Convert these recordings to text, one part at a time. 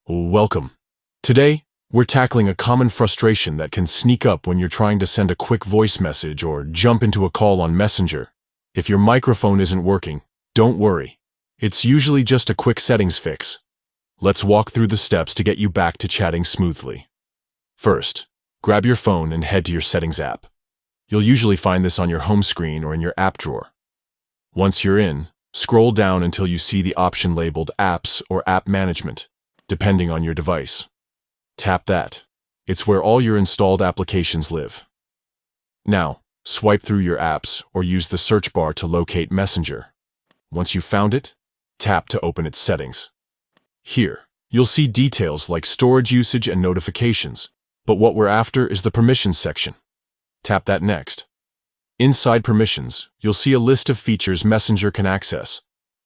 Welcome. Today, we're tackling a common frustration that can sneak up when you're trying to send a quick voice message or jump into a call on Messenger. If your microphone isn't working, don't worry. It's usually just a quick settings fix. Let's walk through the steps to get you back to chatting smoothly. First, grab your phone and head to your Settings app. You'll usually find this on your home screen or in your app drawer. Once you're in, scroll down until you see the option labeled Apps or App Management, depending on your device. Tap that. It's where all your installed applications live. Now, swipe through your apps or use the search bar to locate Messenger. Once you've found it, tap to open its settings. Here, you'll see details like storage usage and notifications, but what we're after is the Permissions section. Tap that next. Inside Permissions, you'll see a list of features Messenger can access,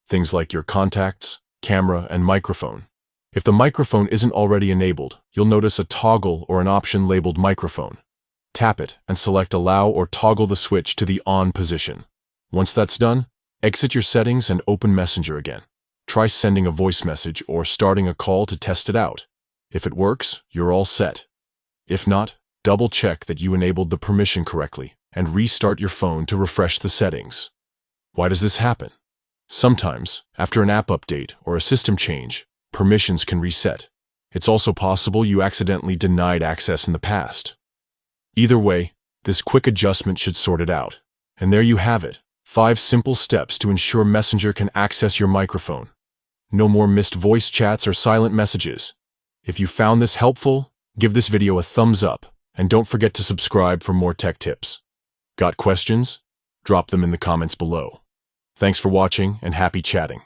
things like your contacts, camera, and microphone. If the microphone isn't already enabled, you'll notice a toggle or an option labeled Microphone. Tap it and select Allow or toggle the switch to the On position. Once that's done, exit your settings and open Messenger again. Try sending a voice message or starting a call to test it out. If it works, you're all set. If not, double-check that you enabled the permission correctly and restart your phone to refresh the settings. Why does this happen? Sometimes, after an app update or a system change, permissions can reset. It's also possible you accidentally denied access in the past. Either way, this quick adjustment should sort it out. And there you have it, 5 simple steps to ensure Messenger can access your microphone. No more missed voice chats or silent messages. If you found this helpful, give this video a thumbs up, and don't forget to subscribe for more tech tips. Got questions? Drop them in the comments below. Thanks for watching and happy chatting.